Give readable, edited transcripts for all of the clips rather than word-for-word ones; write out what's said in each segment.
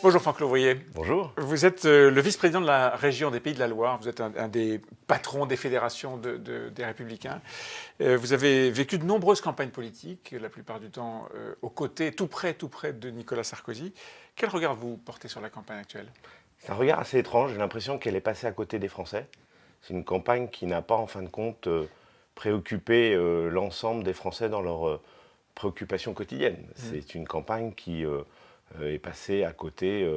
Bonjour Franck Louvrier. Bonjour. Vous êtes le vice-président de la région des Pays de la Loire. Vous êtes un des patrons des fédérations des Républicains. Vous avez vécu de nombreuses campagnes politiques, la plupart du temps aux côtés, tout près de Nicolas Sarkozy. Quel regard vous portez sur la campagne actuelle? C'est un regard assez étrange. J'ai l'impression qu'elle est passée à côté des Français. C'est une campagne qui n'a pas, en fin de compte, préoccupé l'ensemble des Français dans leurs préoccupations quotidiennes. C'est une campagne qui est passée à côté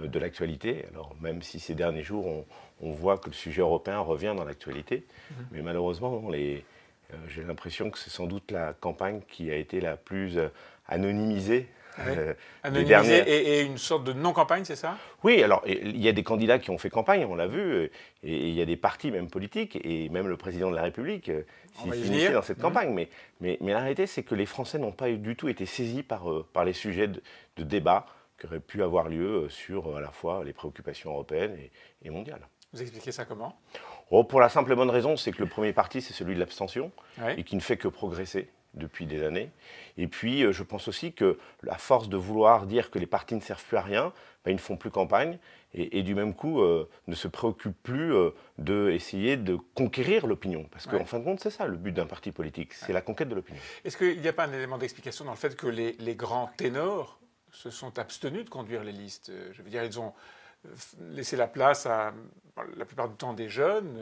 de l'actualité. Alors, même si ces derniers jours, on voit que le sujet européen revient dans l'actualité, mais malheureusement, j'ai l'impression que c'est sans doute la campagne qui a été la plus anonymisée. Anonymisée et une sorte de non-campagne, c'est ça? Oui, alors il y a des candidats qui ont fait campagne, on l'a vu, et il y a des partis même politiques, et même le président de la République s'y finissait dans cette campagne. Mais la réalité, c'est que les Français n'ont pas du tout été saisis par les sujets de débat qui auraient pu avoir lieu sur à la fois les préoccupations européennes et mondiales. Vous expliquez ça comment? Pour la simple et bonne raison, c'est que le premier parti, c'est celui de l'abstention, et qui ne fait que progresser depuis des années. Et puis, je pense aussi que, à force de vouloir dire que les partis ne servent plus à rien, ils ne font plus campagne, et du même coup, ne se préoccupent plus d'essayer de conquérir l'opinion. Parce qu'en fin de compte, c'est ça le but d'un parti politique, c'est la conquête de l'opinion. Est-ce qu'il n'y a pas un élément d'explication dans le fait que les grands ténors se sont abstenus de conduire les listes? Je veux dire, ils ont laissé la place à la plupart du temps des jeunes.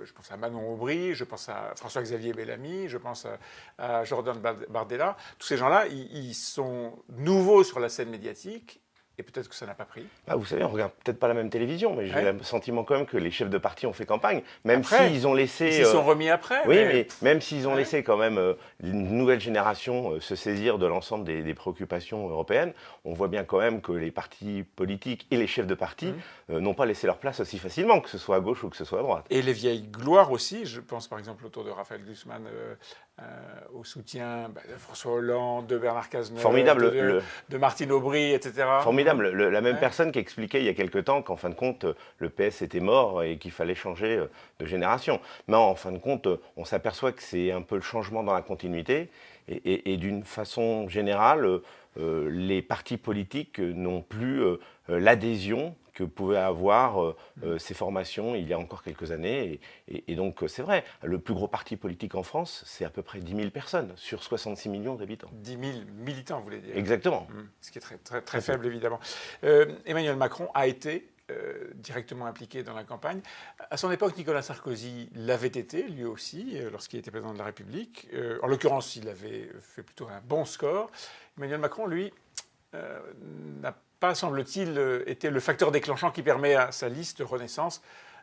Je pense à Manon Aubry, je pense à François-Xavier Bellamy, je pense à Jordan Bardella. Tous ces gens-là, ils sont nouveaux sur la scène médiatique. Et peut-être que ça n'a pas pris. Vous savez, on ne regarde peut-être pas la même télévision, mais j'ai le sentiment quand même que les chefs de parti ont fait campagne, même s'ils ont laissé... Ils s'y sont remis après. Oui, mais même s'ils ont laissé quand même une nouvelle génération se saisir de l'ensemble des préoccupations européennes, on voit bien quand même que les partis politiques et les chefs de parti n'ont pas laissé leur place aussi facilement, que ce soit à gauche ou que ce soit à droite. Et les vieilles gloires aussi, je pense par exemple autour de Raphaël Glucksmann, au soutien de François Hollande, de Bernard Cazeneuve, formidable, de Martine Aubry, etc. Formidable. La même personne qui expliquait il y a quelque temps qu'en fin de compte, le PS était mort et qu'il fallait changer de génération. Mais en fin de compte, on s'aperçoit que c'est un peu le changement dans la continuité. Et d'une façon générale, les partis politiques n'ont plus l'adhésion que pouvaient avoir ces formations il y a encore quelques années. Et donc, c'est vrai, le plus gros parti politique en France, c'est à peu près 10 000 personnes sur 66 millions d'habitants. 10 000 militants, vous voulez dire? Exactement. Ce qui est très faible, évidemment. Emmanuel Macron a été directement impliqué dans la campagne. À son époque, Nicolas Sarkozy l'avait été, lui aussi, lorsqu'il était président de la République. En l'occurrence, il avait fait plutôt un bon score. Emmanuel Macron, lui, n'a pas, semble-t-il, été le facteur déclenchant qui permet à sa liste Renaissance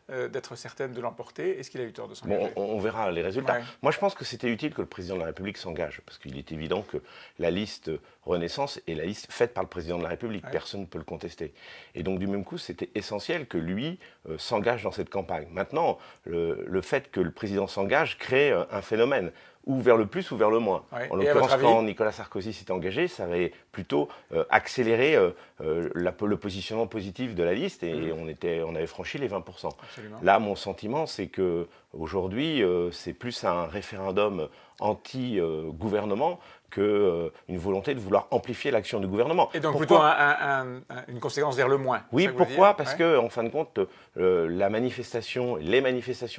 d'être certaine de l'emporter. Est-ce qu'il a eu tort de s'engager? On verra les résultats. Moi, je pense que c'était utile que le président de la République s'engage, parce qu'il est évident que la liste Renaissance est la liste faite par le président de la République. Personne ne peut le contester. Et donc, du même coup, c'était essentiel que lui s'engage dans cette campagne. Maintenant, le fait que le président s'engage crée un phénomène, ou vers le plus ou vers le moins. En l'occurrence, quand Nicolas Sarkozy s'est engagé, ça avait plutôt accéléré le positionnement positif de la liste, et on avait franchi les 20%. Absolument. Là, mon sentiment, c'est qu'aujourd'hui, c'est plus un référendum anti-gouvernement qu'une volonté de vouloir amplifier l'action du gouvernement. Et donc plutôt une conséquence vers le moins. Oui, pourquoi? Parce qu'en fin de compte, les manifestations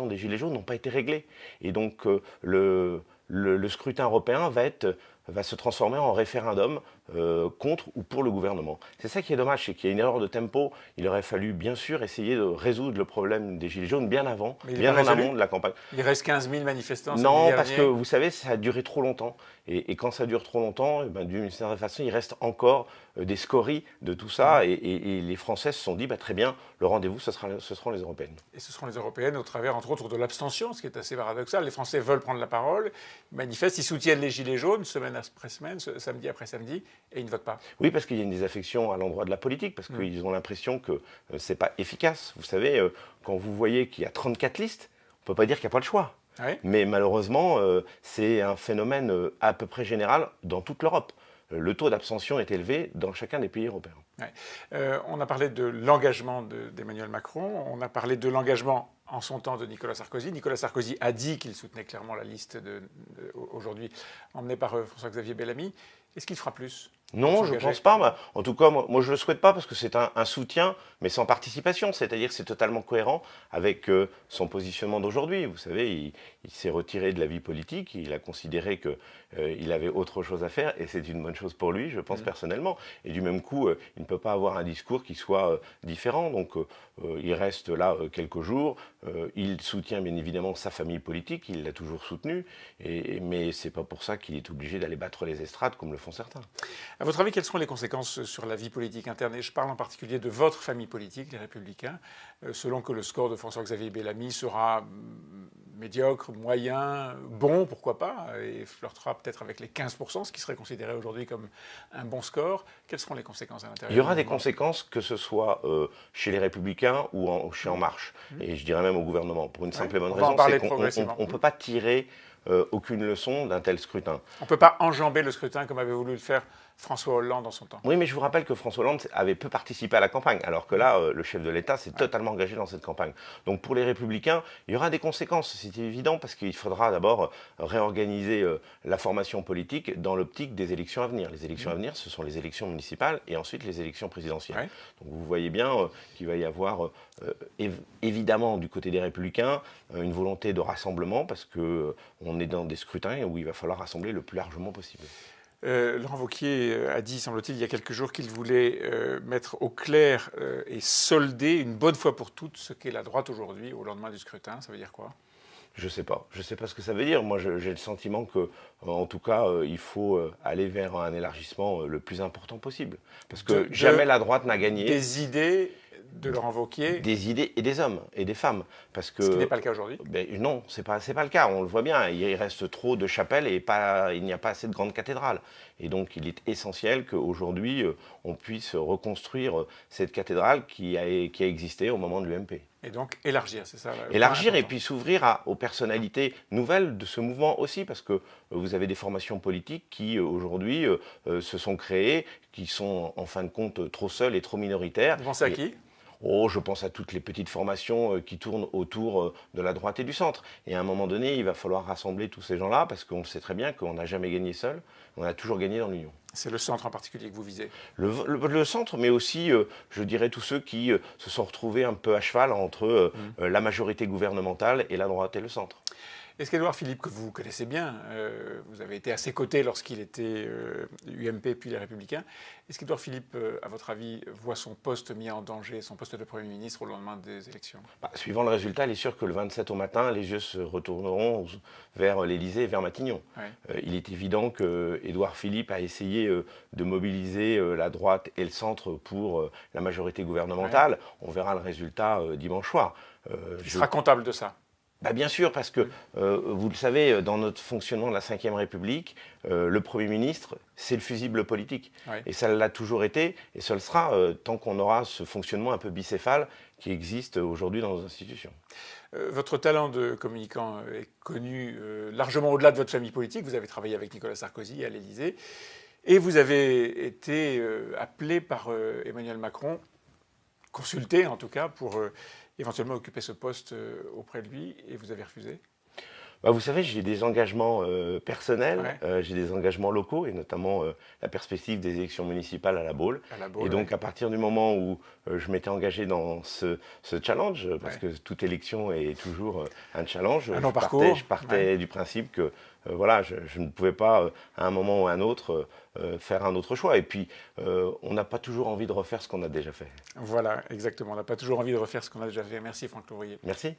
des Gilets jaunes n'ont pas été réglées. Et donc, le scrutin européen va se transformer en référendum contre ou pour le gouvernement. C'est ça qui est dommage, c'est qu'il y a une erreur de tempo. Il aurait fallu bien sûr essayer de résoudre le problème des Gilets jaunes bien avant, bien en amont de la campagne. Il reste 15 000 manifestants. Non, parce que vous savez, ça a duré trop longtemps. Et quand ça dure trop longtemps, d'une certaine façon, il reste encore des scories de tout ça. Et les Français se sont dit, très bien, le rendez-vous, ce seront les Européennes. Et ce seront les Européennes au travers, entre autres, de l'abstention, ce qui est assez paradoxal. Les Français veulent prendre la parole, ils manifestent, ils soutiennent les Gilets jaunes, semaine après semaine, samedi après samedi, et ils ne votent pas. Oui, parce qu'il y a une désaffection à l'endroit de la politique, parce qu'ils ont l'impression que ce n'est pas efficace. Vous savez, quand vous voyez qu'il y a 34 listes, on ne peut pas dire qu'il n'y a pas de choix. Mais malheureusement, c'est un phénomène à peu près général dans toute l'Europe. Le taux d'abstention est élevé dans chacun des pays européens. On a parlé de l'engagement d'Emmanuel Macron, on a parlé de l'engagement en son temps de Nicolas Sarkozy. Nicolas Sarkozy a dit qu'il soutenait clairement la liste aujourd'hui emmenée par François-Xavier Bellamy. Est-ce qu'il fera plus? Non, je ne pense pas. En tout cas, moi je ne le souhaite pas parce que c'est un soutien, mais sans participation. C'est-à-dire que c'est totalement cohérent avec son positionnement d'aujourd'hui. Vous savez, il s'est retiré de la vie politique. Il a considéré qu'il avait autre chose à faire et c'est une bonne chose pour lui, je pense personnellement. Et du même coup, il ne peut pas avoir un discours qui soit différent. Donc, il reste là quelques jours. Il soutient bien évidemment sa famille politique. Il l'a toujours soutenue. Mais ce n'est pas pour ça qu'il est obligé d'aller battre les estrades comme le font certains. À votre avis, quelles seront les conséquences sur la vie politique interne? Et je parle en particulier de votre famille politique, les Républicains, selon que le score de François-Xavier Bellamy sera médiocre, moyen, bon, pourquoi pas, et flirtera peut-être avec les 15%, ce qui serait considéré aujourd'hui comme un bon score. Quelles seront les conséquences à l'intérieur? Il y aura des conséquences, que ce soit chez les Républicains ou chez En Marche, et je dirais même au gouvernement, pour une simple et bonne raison, c'est qu'on ne peut pas tirer aucune leçon d'un tel scrutin. On ne peut pas enjamber le scrutin comme avait voulu le faire François Hollande en son temps. Oui, mais je vous rappelle que François Hollande avait peu participé à la campagne, alors que là, le chef de l'État s'est totalement engagé dans cette campagne. Donc pour les Républicains, il y aura des conséquences, c'est évident, parce qu'il faudra d'abord réorganiser la formation politique dans l'optique des élections à venir. Les élections à venir, ce sont les élections municipales et ensuite les élections présidentielles. Ouais. Donc vous voyez bien qu'il va y avoir évidemment du côté des Républicains une volonté de rassemblement, parce qu'on est dans des scrutins où il va falloir rassembler le plus largement possible. Laurent Wauquiez a dit, semble-t-il, il y a quelques jours qu'il voulait mettre au clair et solder une bonne fois pour toutes ce qu'est la droite aujourd'hui, au lendemain du scrutin. Ça veut dire quoi? Je ne sais pas. Je ne sais pas ce que ça veut dire. Moi, j'ai le sentiment que, en tout cas, il faut aller vers un élargissement le plus important possible. Parce que jamais la droite n'a gagné. Des idées de Laurent Wauquiez. Des idées et des hommes et des femmes. Parce que, ce qui n'est pas le cas aujourd'hui. Non, ce n'est pas le cas. On le voit bien. Il reste trop de chapelles et il n'y a pas assez de grandes cathédrales. Et donc, il est essentiel qu'aujourd'hui, on puisse reconstruire cette cathédrale qui a existé au moment de l'UMP. Et donc élargir, c'est ça? Élargir et puis s'ouvrir aux personnalités nouvelles de ce mouvement aussi, parce que vous avez des formations politiques qui aujourd'hui se sont créées, qui sont en fin de compte trop seules et trop minoritaires. Vous pensez à qui? Je pense à toutes les petites formations qui tournent autour de la droite et du centre. Et à un moment donné, il va falloir rassembler tous ces gens-là, parce qu'on sait très bien qu'on n'a jamais gagné seul, on a toujours gagné dans l'union. C'est le centre en particulier que vous visez? Le centre, mais aussi, je dirais, tous ceux qui se sont retrouvés un peu à cheval entre la majorité gouvernementale et la droite et le centre. Est-ce qu'Édouard Philippe, que vous connaissez bien, vous avez été à ses côtés lorsqu'il était UMP puis les Républicains, est-ce qu'Édouard Philippe, à votre avis, voit son poste mis en danger, son poste de Premier ministre au lendemain des élections? Suivant le résultat, il est sûr que le 27 au matin, les yeux se retourneront vers l'Élysée et vers Matignon. Ouais. Il est évident qu'Édouard Philippe a essayé de mobiliser la droite et le centre pour la majorité gouvernementale. Ouais. On verra le résultat dimanche soir. Il sera comptable de ça? Bien sûr, parce que, vous le savez, dans notre fonctionnement de la Ve République, le Premier ministre, c'est le fusible politique. Oui. Et ça l'a toujours été, et ça le sera tant qu'on aura ce fonctionnement un peu bicéphale qui existe aujourd'hui dans nos institutions. Votre talent de communicant est connu largement au-delà de votre famille politique. Vous avez travaillé avec Nicolas Sarkozy à l'Élysée, et vous avez été appelé par Emmanuel Macron, consulté en tout cas, pour éventuellement occuper ce poste auprès de lui, et vous avez refusé? Vous savez, j'ai des engagements personnels, ouais. J'ai des engagements locaux, et notamment la perspective des élections municipales à La Baule. Et donc, ouais. À partir du moment où je m'étais engagé dans ce challenge, parce ouais. que toute élection est toujours un challenge, je partais ouais. du principe que voilà, je ne pouvais pas, à un moment ou à un autre, faire un autre choix. Et puis, on n'a pas toujours envie de refaire ce qu'on a déjà fait. Voilà, exactement. On n'a pas toujours envie de refaire ce qu'on a déjà fait. Merci Franck Louvrier. Merci.